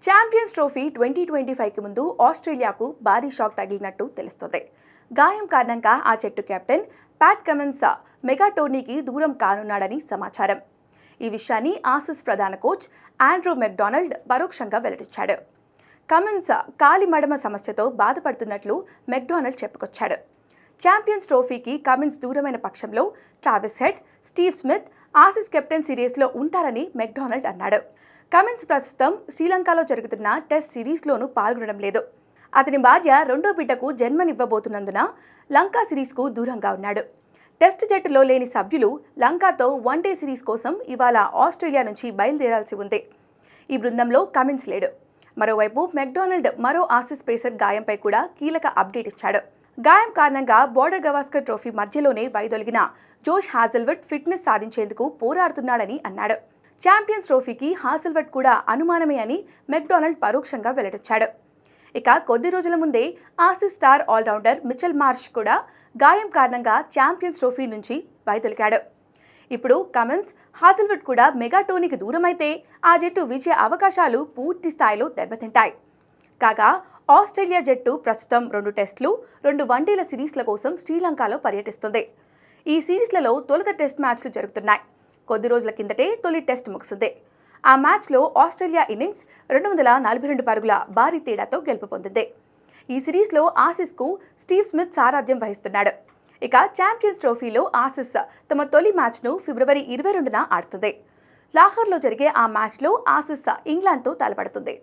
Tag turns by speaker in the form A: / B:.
A: Champions trophy 2025కి ముందు ఆస్ట్రేలియాకు భారీ shock తగిలినట్టు తెలుస్తోంది. గాయం కారణంగా ఆ జట్టు కెప్టెన్ ప్యాట్ కమిన్స్ మెగా టోర్నీకి దూరం కానున్నాడని సమాచారం. ఈ విషయాన్ని ఆసీస్ ప్రధాన కోచ్ ఆండ్రూ మెక్డొనాల్డ్ పరోక్షంగా వెల్లడించాడు. కమిన్స్ కాలి మడమ సమస్యతో బాధపడుతున్నట్లు మెక్డొనాల్డ్ చెప్పుకొచ్చాడు. ఛాంపియన్స్ ట్రోఫీకి కమిన్స్ దూరమైన పక్షంలో Travis head, Steve Smith Aussies captain సిరీస్లో ఉంటారని మెక్డొనాల్డ్ అన్నాడు. కమిన్స్ ప్రస్తుతం శ్రీలంకలో జరుగుతున్న టెస్ట్ సిరీస్లోనూ పాల్గొనడం లేదు. అతని భార్య రెండో బిడ్డకు జన్మనివ్వబోతున్నందున లంకా సిరీస్కు దూరంగా ఉన్నాడు. టెస్ట్ జట్టులో లేని సభ్యులు లంకాతో వన్డే సిరీస్ కోసం ఇవాళ ఆస్ట్రేలియా నుంచి బయలుదేరాల్సి ఉంది. ఈ బృందంలో కమిన్స్ లేడు. మరోవైపు మెక్డొనాల్డ్ మరో ఆసీస్ పేసర్ గాయంపై కూడా కీలక అప్డేట్ ఇచ్చాడు. గాయం కారణంగా బోర్డర్ గవాస్కర్ ట్రోఫీ మధ్యలోనే వైదొలిగిన జోష్ హాజెల్వుడ్ ఫిట్నెస్ సాధించేందుకు పోరాడుతున్నాడని అన్నాడు. ఛాంపియన్స్ ట్రోఫీకి హాజెల్వుడ్ కూడా అనుమానమే అని మెక్డొనాల్డ్ పరోక్షంగా వెల్లడించాడు. ఇక కొద్ది రోజుల ముందే Aussies star allrounder Mitchell Marsh కూడా గాయం కారణంగా ఛాంపియన్స్ ట్రోఫీ నుంచి వైదొలిగాడు. ఇప్పుడు కమిన్స్, హాజెల్వుడ్ కూడా మెగా టోర్నీకి దూరమైతే ఆ జట్టు విజయ అవకాశాలు పూర్తి స్థాయిలో దెబ్బతింటాయి. కాగా ఆస్ట్రేలియా జట్టు ప్రస్తుతం 2 టెస్టులు, 2 వన్డేల సిరీస్ల కోసం శ్రీలంకలో పర్యటిస్తుంది. ఈ సిరీస్లలో తొలుత టెస్ట్ మ్యాచ్లు జరుగుతున్నాయి. కొద్ది రోజుల కిందటే తొలి టెస్ట్ ముగిసింది. ఆ మ్యాచ్లో ఆస్ట్రేలియా ఇన్నింగ్స్ 242 పరుగుల భారీ తేడాతో గెలుపు పొందింది. ఈ సిరీస్లో ఆసీస్కు స్టీవ్ స్మిత్ సారథ్యం వహిస్తున్నాడు. ఇక ఛాంపియన్స్ ట్రోఫీలో ఆసీస్ తమ తొలి మ్యాచ్ను ఫిబ్రవరి 22న ఆడుతుంది. లాహోర్లో జరిగే ఆ మ్యాచ్లో ఆసీస్ ఇంగ్లాండ్తో తలపడుతుంది.